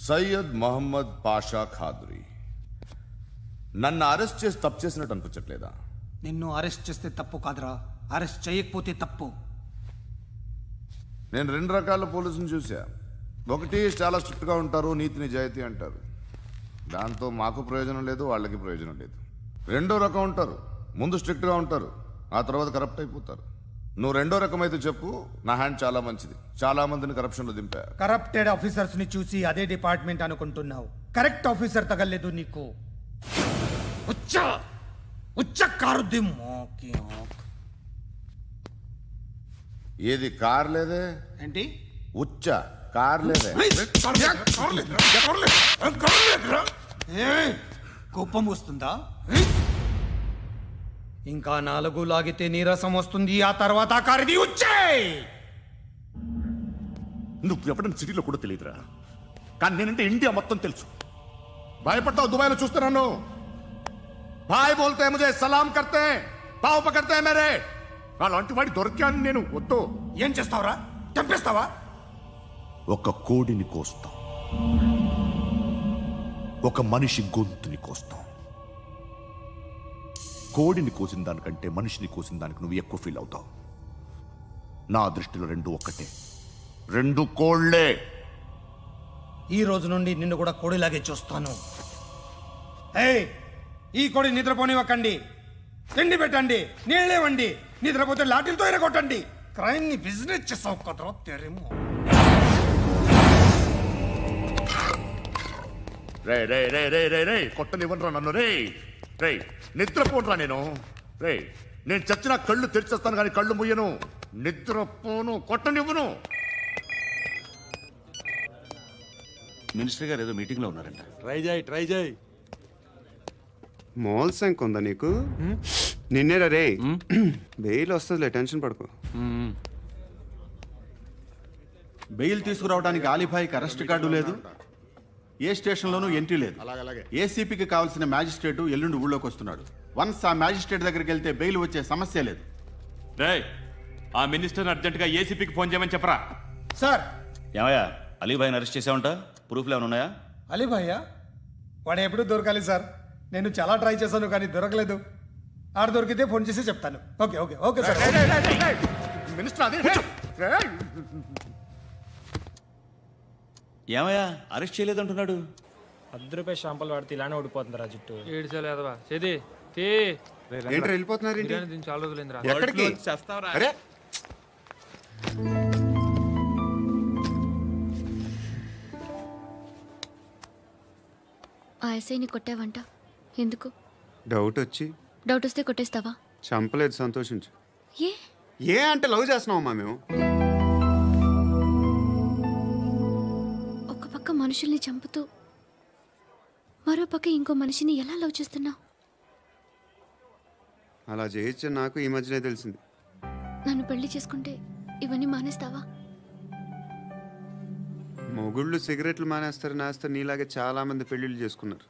సయ్యద్ మహమ్మద్ పాషా ఖాద్రీ. నన్ను అరెస్ట్ చేసి తప్పు చేసినట్టు అనిపించట్లేదా? నిన్ను అరెస్ట్ చేస్తే తప్పు కాదురా, అరెస్ట్ చేయకపోతే తప్పు. నేను రెండు రకాల పోలీసుని చూసా. ఒకటి చాలా స్ట్రిక్ట్గా ఉంటారు, నీతి నిజాయితీ అంటారు, దాంతో మాకు ప్రయోజనం లేదు, వాళ్ళకి ప్రయోజనం లేదు. రెండో రకం ఉంటారు, ముందు స్ట్రిక్ట్గా ఉంటారు, ఆ తర్వాత కరప్ట్ అయిపోతారు. నువ్వు రెండో రకం అయితే చెప్పు, నా హ్యాండ్ చాలా మంచిది, చాలా మందిని కరప్షన్లో దింపా. కరప్టెడ్ ఆఫీసర్స్ ని చూసి అదే డిపార్ట్మెంట్ అనుకుంటున్నావు, కరెక్ట్ ఆఫీసర్ తగలేదు నీకు. కారుద్ది మోకి. ఏది కార్ లేదే ఏంటి? ఉచ్చ కార్ లేదే. కోపం వస్తుందా? ఇంకా 4 లాగితే నీరసం వస్తుంది, ఆ తర్వాత కారిది ఉచ్చే. నువ్వు ఎప్పుడైనా సిటీలో కూడా తెలియదురా, కానీ నేనంటే ఇండియా మొత్తం తెలుసు. భయపడతావు దుబాయ్లో చూస్తున్నాను. భాయ్ బోల్తే ముజే సలాం కర్తే పావు పకర్తే మేరే. అలాంటి వాడి దొరికాను నేను. వద్దు. ఏం చేస్తావురా? చంపేస్తావా? ఒక కోడిని కోస్తాం, ఒక మనిషి గొంతుని కోస్తాం. కోడిని కోసిన దానికంటే మనిషిని కోసిన దానికి నువ్వు ఎక్కువ ఫీల్ అవుతావు. నా దృష్టిలో రెండు ఒక్కటే, రెండు కోళ్లే. ఈ రోజు నుండి నిన్ను కూడా కోడిలాగే చూస్తాను. ఏయ్, ఈ కోడి నిద్రపోనివ్వకండి, తిండి పెట్టండి, నీళ్ళేవండి, నిద్రపోతే లాఠీలతో ఎరగొట్టండి. క్రైమ్ ని బిజినెస్ చేసావు కదరా తెరేమో. రే రే రే రే రే రే కొట్టనివ్వనరా నన్ను. రే రే నిద్రపోనరా నేను. రే నేను చచ్చిన కళ్ళు తెరిచేస్తాను కానీ కళ్ళు ముయ్యను. నిద్రపోను, కొట్టనివ్వను. మినిస్టర్ గారు ఏదో మీటింగ్ లో ఉన్నారంట. ట్రై చేయి. మోల్ సంక్ ఉందా నీకు? నిన్నేరా రే. బెయిల్ వస్తుందిలే, టెన్షన్ పడుకో. బెయిల్ తీసుకురావడానికి ఆలిభాయికి అరెస్ట్ కార్డు లేదు, ఏ స్టేషన్లోనూ ఎంట్రీ లేదు. ఏసీపీకి కావాల్సిన మ్యాజిస్ట్రేటు ఎల్లుండి ఊళ్ళోకి వస్తున్నాడు. వన్స్ ఆ మ్యాజిస్ట్రేట్ దగ్గరికి వెళ్తే బెయిల్ వచ్చే సమస్య లేదు. రేయ్, ఆ మినిస్టర్ అర్జెంటుగా ఏసీపీకి ఫోన్ చేయమని చెప్పరా. సార్. ఏమయ్యా, అలీభాయిని అరెస్ట్ చేసావంట? ప్రూఫ్లు ఏమైనా ఉన్నాయా? అలీభయ్యా వాడు ఎప్పుడు దొరకాలి సార్. నేను చాలా ట్రై చేశాను కానీ దొరకలేదు. ఆడ దొరికితే ఫోన్ చేసి చెప్తాను. Okay okay okay sir. Minister అదే. ఏమయ్యా, అరెస్ట్ చేయలేదంటున్నాడు? ₹10 షాంపులు వాడితే ఇలానే ఓడిపోతుందిరా జుట్టు. ఏడ్చలేదవా చేది తీ. ఏంట్రా వెళ్ళిపోతున్నారు? చాలా రోజులైందిరా. ఎక్కడికి? అరే ఆ ఎస్ఐని కొట్టావంట, ఎందుకు? డౌట్ వచ్చి. డౌట్ వస్తే కొట్టేస్తావా? చంపలేదు, సంతోషించు. ఏ ఏ అంటే లవ్ చేస్తున్నామమ్మా మేము. ఒక పక్క మనుషుల్ని చంపుతూ మరో పక్క ఇంకో మనిషిని ఎలా లవ్ చేస్తున్నావు? అలా చేయొచ్చు, నాకు ఈ మధ్యనే తెలిసింది. నన్ను పెళ్లి చేసుకుంటే ఇవన్నీ మానేస్తావా? మొగుళ్ళు సిగరెట్లు మానేస్తారు, నేస్తారు. నీలాగే చాలా మంది పెళ్లిళ్ళు చేసుకున్నారు.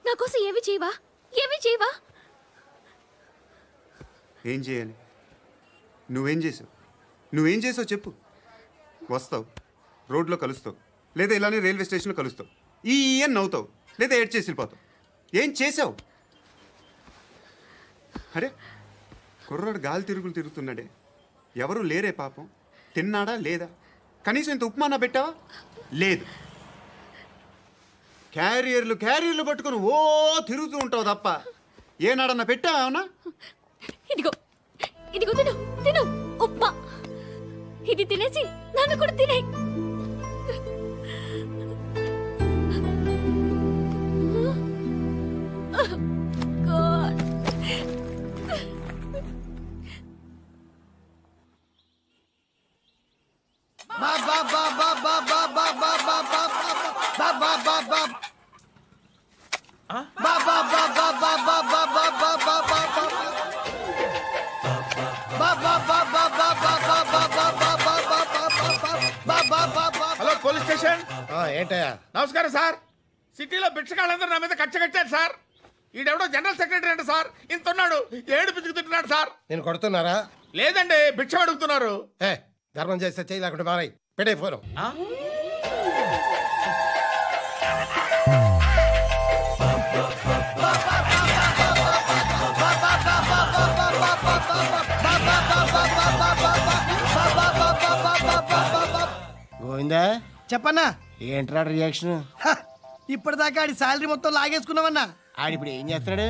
నా కోసం ఏమి చేయవా? ఏమి చేయవా? ఏం చేయాలి? నువ్వేం చేసావు? నువ్వేం చేసావు చెప్పు. వస్తావు, రోడ్లో కలుస్తావు, లేదా ఇలానే రైల్వే స్టేషన్లో కలుస్తావు, ఈ అని నవ్వుతావు, లేదా ఏడ్ చేసి వెళ్ళిపోతావు. ఏం చేసావు? అరే కుర్రాడు గాలి తిరుగులు తిరుగుతున్నాడే, ఎవరు లేరే పాపం. తిన్నాడా లేదా? కనీసం ఇంత ఉప్మానా పెట్టావా? లేదు. క్యారియర్లు పట్టుకుని ఓ తిరుగుతూ ఉంటావు తప్ప ఏనాడన్నా పెట్టావా? అవునా? ఇదిగో ఇదిగో తిను తిను ఉప్మా. ఇది తినేసి నన్ను కూడా తినే. Hello police station. ఏంటయ్యా? నమస్కారం సార్. సిటీలో భిక్షగాళ్ళందరూ నా మీద కక్ష కట్టారు సార్. ఈడెవడో జనరల్ సెక్రటరీ అంట సార్. ఇంత ఉన్నాడు, ఏడు పిచ్చుకు తింటున్నాడు సార్. నేను కొడుతున్నారా? లేదండి, భిక్ష అడుగుతున్నారు. ధర్మం చేస్తే చేయి, లేకుంటే మారాయి. పెట్టే ఫోను. అర్థమైందా? చెప్పన్నా. ఏంట్రా రియాక్షన్? ఇప్పటిదాకా ఆడి శాలరీ మొత్తం లాగేసుకున్నావన్నా. ఆడిప్పుడు ఏం చేస్తున్నాడు?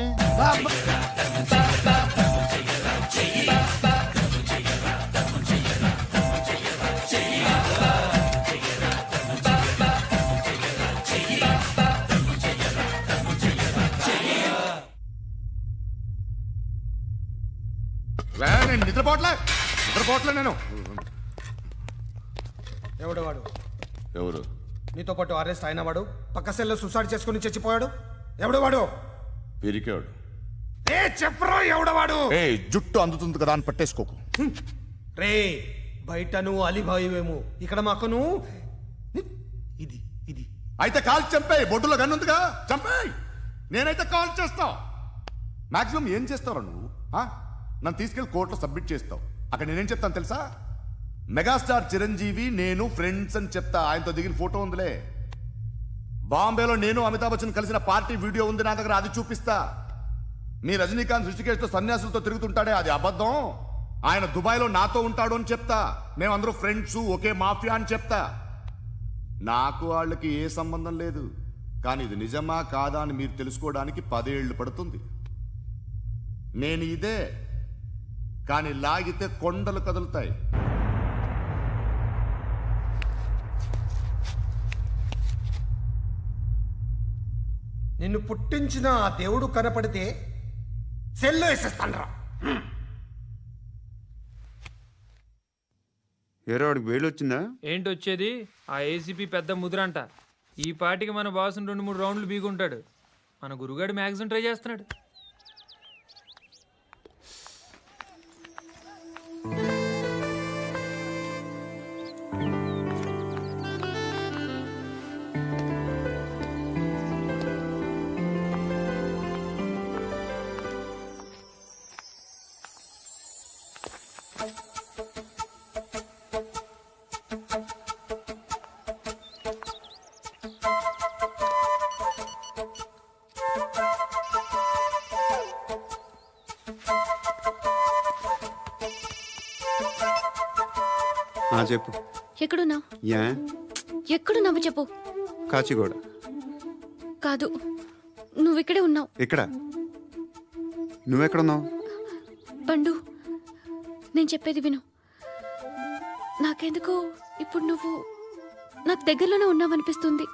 నేను నిద్రపోవట్లే నేను. ఎవడు వాడు? ఎవరు? నీతో పాటు అరెస్ట్ అయిన వాడు, పక్క సెల్లో సూసైడ్ చేసుకుని చచ్చిపోయాడు. ఎవడు వాడు? పిరికాడు. ఏ చెప్పరా ఎవడవాడు? ఏ జుట్టు అందుతుంది కదా అని పట్టేసుకోకు. రే బయట నువ్వు అలీబాయివేమో, ఇక్కడ మాకు నువ్వు ఇది ఇది అయితే కాల్ చంపేయి. బొడ్డులో గన్నుందిగా చంపేయి. నేనైతే కాల్ చేస్తా. మాక్సిమం ఏం చేస్తావు నువ్వు? నన్ను తీసుకెళ్లి కోర్టులో సబ్మిట్ చేస్తావు. అక్కడ నేనేం చెప్తాను తెలుసా? మెగాస్టార్ చిరంజీవి నేను ఫ్రెండ్స్ అని చెప్తా. ఆయనతో దిగిన ఫోటో ఉందిలే. బాంబేలో నేను అమితాబ్ బచ్చన్ కలిసిన పార్టీ వీడియో ఉంది నా దగ్గర, అది చూపిస్తా. మీ రజనీకాంత్ ఋషికేష్తో సన్యాసులతో తిరుగుతుంటాడే, అది అబద్ధం. ఆయన దుబాయ్లో నాతో ఉంటాడు అని చెప్తా. మేమందరూ ఫ్రెండ్స్, ఒకే మాఫియా అని చెప్తా. నాకు వాళ్ళకి ఏ సంబంధం లేదు. కానీ ఇది నిజమా కాదా అని మీరు తెలుసుకోవడానికి 10 ఏళ్ళు పడుతుంది. నేను ఇదే, కానీ లాగితే కొండలు కదులుతాయి. నిన్ను పుట్టించిన ఆ దేవుడు కనపడితే సెల్లో వేసేస్తాన్రా. వాడికి వేలు వచ్చిందా? ఏంటి వచ్చేది? ఆ ఏసీపీ పెద్ద ముద్రంట. ఈ పాటికి మన బాసును 2-3 రౌండ్లు బీగుంటాడు. మన గురుగాడు మ్యాక్సిమం ట్రై చేస్తున్నాడు. చెప్పు. ఎక్కడున్నావు? యా ఎక్కడున్నావు చెప్పు. కాచిగూడ. కాదు, నువ్వు ఇక్కడే ఉన్నావు. ఎక్కడ? నువ్వెక్కడున్నావు? పండు, నేను చెప్పేది విను. నాకెందుకో ఇప్పుడు నువ్వు నాకు దగ్గరలోనే ఉన్నావనిపిస్తుంది.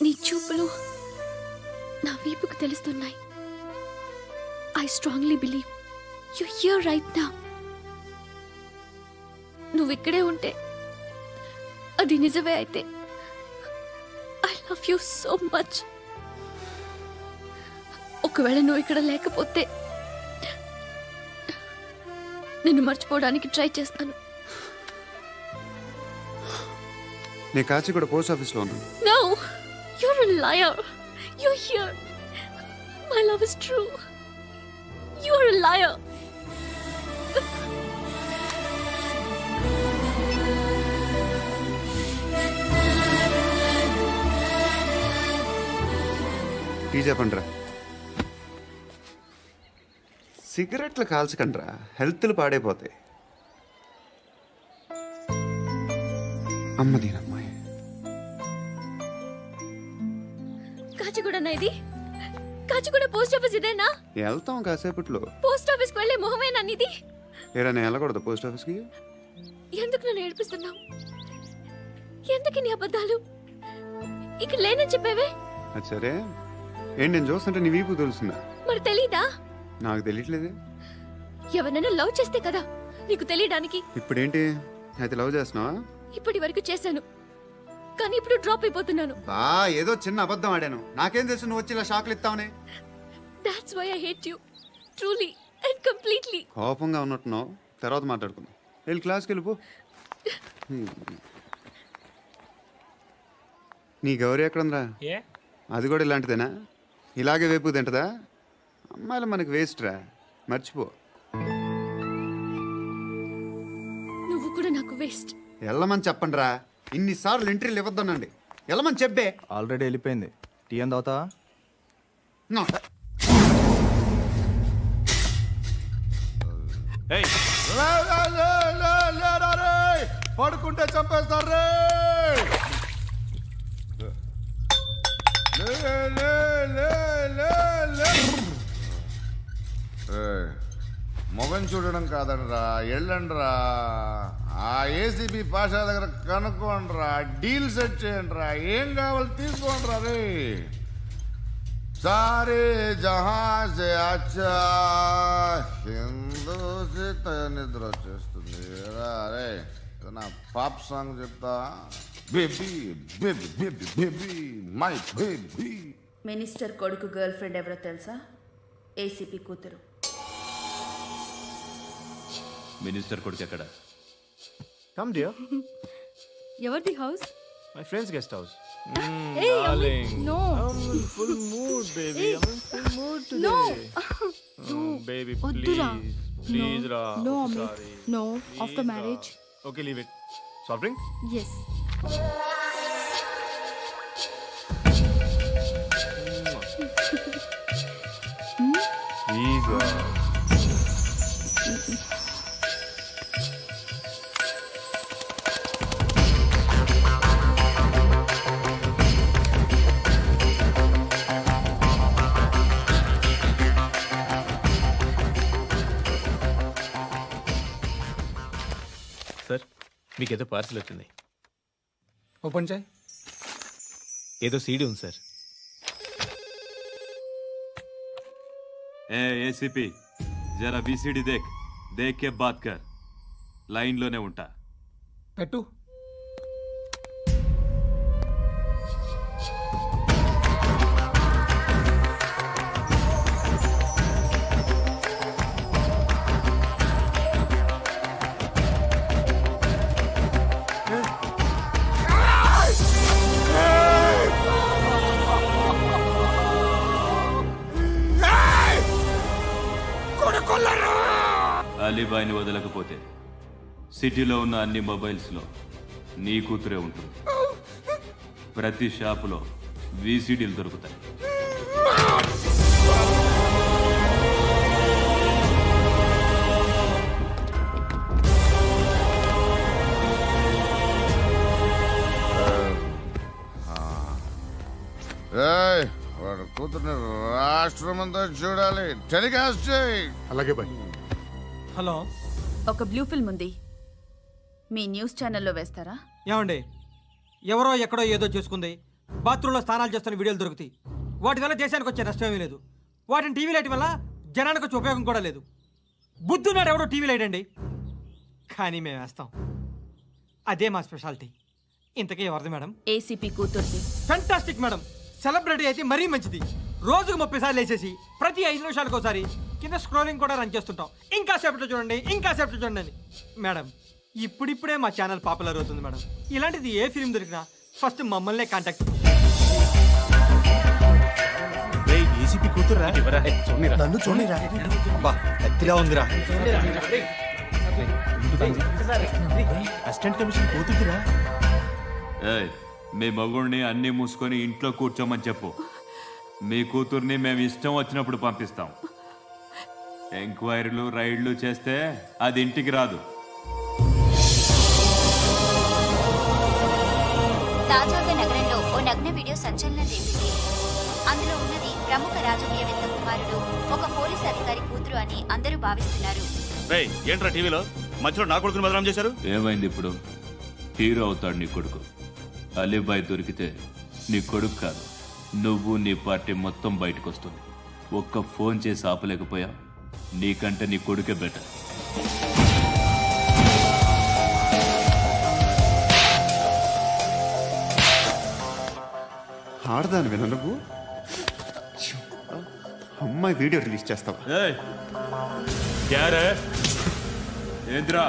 నీ చూపులు నా వీపుకు తెలుస్తున్నాయి. I strongly believe you here right now. నువ్వు ఇక్కడే ఉంటే అది నిజమే అయితే I love you so much. ఒకవేళ నువ్వు ఇక్కడ లేకపోతే నిన్ను మర్చిపోవడానికి ట్రై చేస్తాను. నేను కాచిగూడ పోస్ట్ ఆఫీస్లో ఉన్నాను. No, you're a liar. You're here. My love is true. You're a liar. Tea చెప్పండిరా. సిగరెట్లు కాల్చకండ్రా, హెల్త్లు పాడైపోతాయి. అమ్మదీనమ్మాయి. కాచిగూడనా ఇది? కాచిగూడ పోస్ట్ ఆఫీస్ ఇదేనా? వెళ్తాం కాసేపట్లో. పోస్ట్ ఆఫీస్కి వెళ్ళే మొహమేనా నీది? ఏరా నేను వెళ్ళకూడదు పోస్ట్ ఆఫీస్కి? ఎందుకు నన్ను ఏడిపిస్తున్నావు? ఎందుకు నీ అబద్ధాలు? ఇక్కడ లేనని చెప్పేవే. అది సరే, ఏంటి నేను చూస్తుంటే నీ వీపు తెలుస్తుందా? మరి తెలీదా? నాకు తెలియట్లేదే. ఎవరైనా లవ్ చేస్తే కదా నీకు తెలియడానికి. ఇప్పుడేంటి అయితే లవ్ చేస్తున్నావా? ఇప్పటి వరకు చేశాను, కానీ ఇప్పుడు డ్రాప్ అయిపోతున్నాను. ఏదో చిన్న అబద్ధం ఆడాను. నాకేం తెలుసు నువ్వు వచ్చి ఇలా షాక్లు ఇస్తావని. That's why I hate you. Truly and completely. కోపంగా ఉన్నట్టున్నావు, తర్వాత మాట్లాడుకుందాం. వెళ్ళి క్లాస్కి వెళ్ళిపో. నీ గౌరీ ఎక్కడుందిరా? అది కూడా ఇలాంటిదేనా? ఇలాగే వేపు తింటదా? అమ్మాయిలు మనకి వేస్ట్ రా, మర్చిపో. నువ్వు కూడా నాకు వేస్ట్. వెళ్ళమని చెప్పండి రా. ఇన్నిసార్లు ఎంట్రీలు ఇవ్వద్దనండి. వెళ్ళమని చెప్పే. ఆల్రెడీ వెళ్ళిపోయింది. టీ అని తాగుతావా? పడుకుంటే చంపేస్తారు రే లే, లే, లే, లే, లే. ఏయ్, మొగం చూడడం కాదండ్రా వెళ్ళండ్రా ఆ ఏసీబీ పాషా దగ్గర కనుక్కోండిరా డీల్ సెట్ చేయండిరా ఏం కావాలి తీసుకోండిరా రే సారే జహాజే అచ్చా హిందూ నిద్ర వచ్చేస్తుంది రే నా పాప్ సాంగ్ చెప్తా baby baby baby baby my baby minister కొడుకు గర్ల్ ఫ్రెండ్ ఎవరో తెలుసా? ఏసీపీ కూతురు. మినిస్టర్ కొడుకు ఎక్కడ? Come dear. ఎవరిది house? My friend's guest house. Hey, Darling. no. I'm in full mood, baby. I'm in full mood today. No. Baby, వద్దురా. please. Please, Ra. No, I'm Amit. sorry. No. Please, After Ra. marriage. Okay, leave it. Soft drink? Yes. Please, Ra. Sir మీకేదో parcel వచ్చింది. Open చేయి. ఏదో CD ఉంది sir. ఏ ACP జరా BCD దేక్ కే బాత్ కర్. లైన్లోనే ఉంటా. పెట్టు. అలీబాయిని వదలకపోతే సిటీలో ఉన్న అన్ని మొబైల్స్లో నీ కూతురే ఉంటుంది. ప్రతి షాపులో వీసీడీలు దొరుకుతాయి. వాడు కూతుర్ని రాష్ట్రమంతా చూడాలి. టెలికాస్ట్ చేయి. అలాగే బాయ్. హలో, ఒక బ్లూ ఫిల్మ్ ఉంది, మీ న్యూస్ ఛానల్లో వేస్తారా? ఏమండి, ఎవరో ఎక్కడో ఏదో చేసుకుంది, బాత్రూంలో స్నానాలు చేస్తున్న వీడియోలు దొరుకుతాయి. వాటి వల్ల దేశానికి వచ్చే నష్టం ఏమీ లేదు. వాటిని టీవీ లైట్ వల్ల జనానికి వచ్చే ఉపయోగం కూడా లేదు. బుద్ధున్నాడు ఎవడో టీవీ లైట్ అండి, కానీ మేము వేస్తాం. అదే మా స్పెషాలిటీ. ఇంతకీ ఎవరిది మేడం? ఏసీపీ కూతుర్ది. Fantastic madam. సెలబ్రిటీ అయితే మరీ మంచిది. రోజుకు 30 సార్లు వేసేసి ప్రతి 5 నిమిషాలకు ఒకసారి కింద స్క్రోలింగ్ కూడా రన్ చేస్తుంటాం. ఇంకా సేపట్లో చూడండి, ఇంకా సేపట్లో చూడండి అని. మేడం, ఇప్పుడిప్పుడే మా ఛానల్ పాపులర్ అవుతుంది మేడం. ఇలాంటిది ఏ ఫిల్మ్ దొరికినా ఫస్ట్ మమ్మల్నే కాంటాక్ట్. ఏసీపీ కూతురా? నన్ను చూడరా. ఎత్తిలా ఉందిరా. అసిస్టెంట్ కమిషన్ కూతురురా. ఏయ్, మీ మగుడిని అన్నీ మూసుకొని ఇంట్లో కూర్చోమని చెప్పు. మీ కూతుర్ని మేము ఇష్టం వచ్చినప్పుడు పంపిస్తాం. ఎంక్వైరీలు రైడ్లు చేస్తే అది ఇంటికి రాదు. తాజాగా నగరంలో ఓ నగ్న వీడియో సంచలనం రేపింది. అందులో ఉన్నది ప్రముఖ రాజకీయవేత్త కుమారుడు, ఒక పోలీస్ అధికారి కూతురు అని అందరూ భావిస్తున్నారు. ఏంట్రా టీవీలో మధ్యలో నా కొడుకుని బదనాం చేశారు? ఏమైంది ఇప్పుడు? హీరో అవుతాడు నీ కొడుకు. అలీబాయ్ దొరికితే నీ కొడుకు కాదు, నువ్వు నీ పార్టీ మొత్తం బయటకు వస్తుంది. ఒక్క ఫోన్ చేసి ఆపలేకపోయా? నీకంటే నీ కొడుకే బెటర్. ఆడదానివేనా నువ్వు? అమ్మాయి వీడియో రిలీజ్ చేస్తావా? ఏంద్రా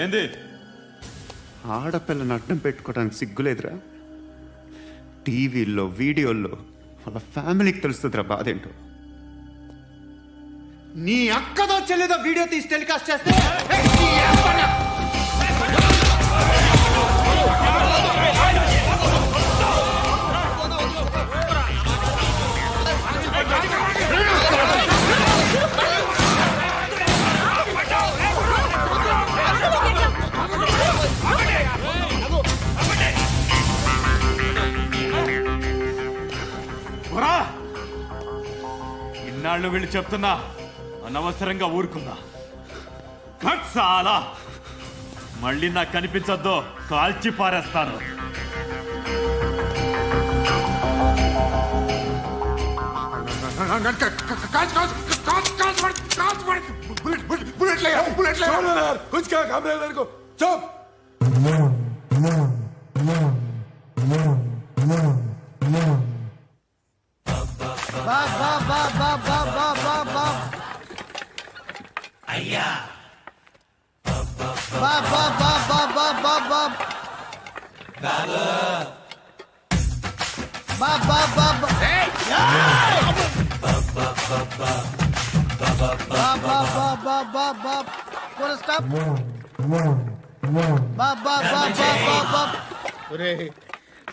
ఏంది? ఆడపిల్లని అడ్డం పెట్టుకోవడానికి సిగ్గులేదురా? టీవీల్లో వీడియోల్లో వాళ్ళ ఫ్యామిలీకి తెలుస్తుందిరా బాధేంటో. నీ అక్కదో చెల్లిదో వీడియో తీసి టెలికాస్ట్ చేస్తే వాళ్ళు వీళ్ళు చెప్తున్నా అనవసరంగా ఊరుకున్నా. చాలా మళ్ళీ నాకు కనిపించొద్దు, కాల్చి పారేస్తాను. అయ్యా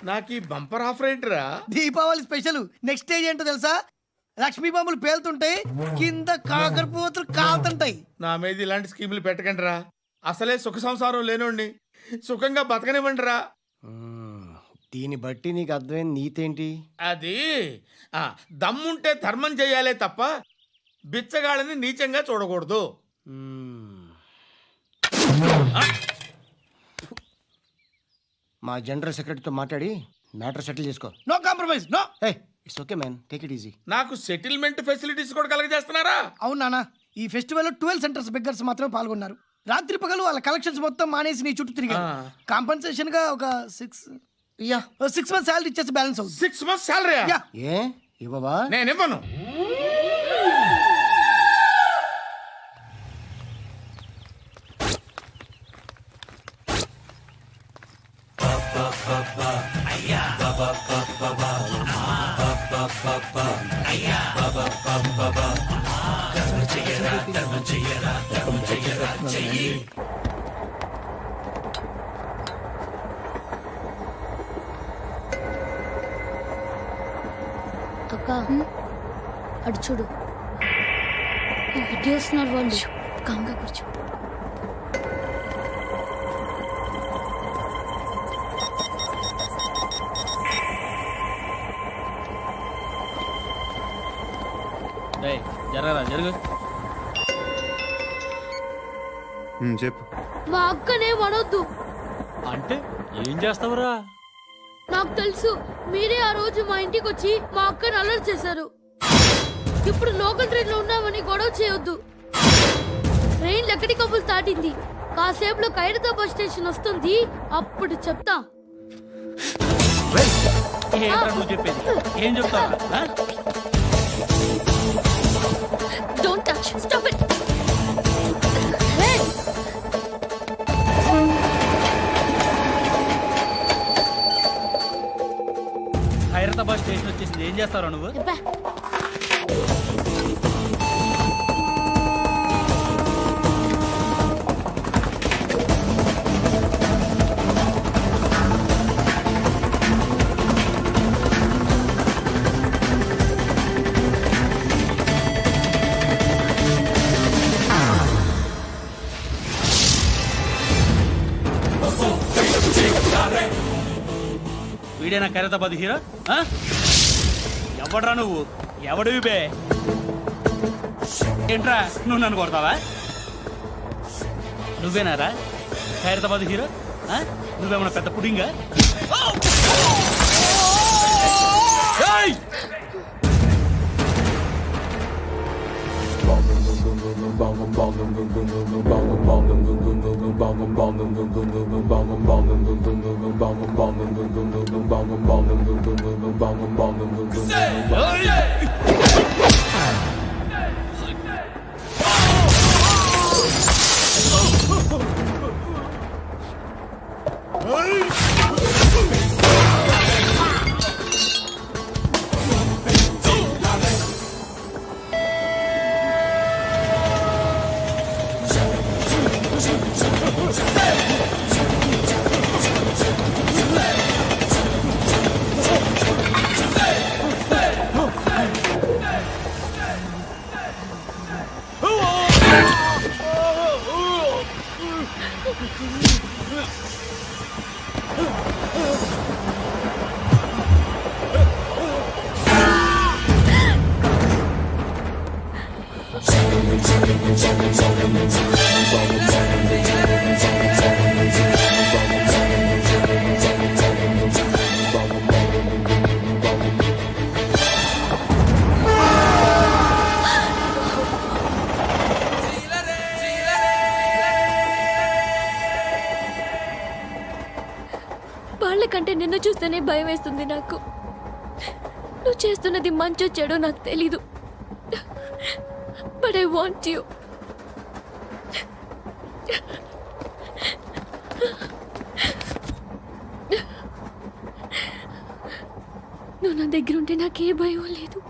నాకు ఈ బంపర్ ఆఫర్ ఏంట్రా? దీపావళి స్పెషల్. నెక్స్ట్ స్టేజ్ ఏంటో తెలుసా? లక్ష్మీ బాంబులు పేలుతుంటాయి, కింద కాకరపోతులు కాలుతుంటాయి. నా మీద ఇలాంటి స్కీములు పెట్టకండి రా. అసలే సుఖ సంసారం లేనోండి, సుఖంగా బతకనివ్వండి రా. దీన్ని బట్టి నీకు అర్థమైన నీతేంటి? అది దమ్ముంటే ధర్మం చేయాలే తప్ప బిచ్చగాళ్ళని నీచంగా చూడకూడదు. మా జనరల్ సెక్రటరీతో మాట్లాడి మ్యాటర్ సెటిల్ చేసుకో. No compromise, no. It's okay man, take it easy. నాకు సెటిల్మెంట్ ఫెసిలిటీస్ కూడా కలగజేస్తున్నారా? అవును నాన్న, ఈ ఫెస్టివల్ 12 సెంటర్స్ బెగ్గర్స్ మాత్రమే పాల్గొన్నారు. రాత్రి పగలు వాళ్ళ కలెక్షన్స్ మొత్తం మానేసి నీ చుట్టూ తిరిగారు. కాంపన్సేషన్ గా ఒక 6 మంత్స్ సాలరీ ఇచ్చేసి బ్యాలెన్స్ అవుతుంది. 6 మంత్స్ సాలరీ? ఏ ఇవ్వవా? నేను ఇవ్వను. అక్క అటు చూడు, ఇటు వస్తున్నారు వాళ్ళు. కాంగా కూర్చో. జరగరా జరుగు. చెప్పు. మా అక్కనే అనొద్దు. అంటే ఏం చేస్తావురా? నాకు తెలుసు, మీరే ఆ రోజు మా ఇంటికి వచ్చి మా అక్కని అలర్ట్ చేశారు. ఇప్పుడు లోకల్ ట్రైన్ లో ఉన్నామని గొడవ చేయొద్దు. ట్రైన్ ఎక్కడి కబులు దాటింది, కాసేపులో ఖైరతాబాద్ స్టేషన్ వస్తుంది, అప్పుడు చెప్తా. నువ్వు చెప్పేది ఏం చెప్తావా? Don't touch. Stop it. Hey. Khairatabad station వచ్చేసింది, ఏం చేస్తారా నువ్వు? వీడేనా ఖైరతాబాద్ హీరో? ఎవడ్రా నువ్వు? ఎవడివి బే? ఏంట్రా నువ్వు నన్ను కొడతావా? నువ్వేనారా ఖైరతాబాద్ హీరో? నువ్వేమన్నా పెద్ద పుడింగా? వాళ్ళకంటే నిన్ను చూస్తేనే భయం వేస్తుంది నాకు. నువ్వు చేస్తున్నది మంచో చెడో నాకు తెలీదు. But I want you. నువ్వు నా దగ్గర ఉంటే నాకే భయం లేదు.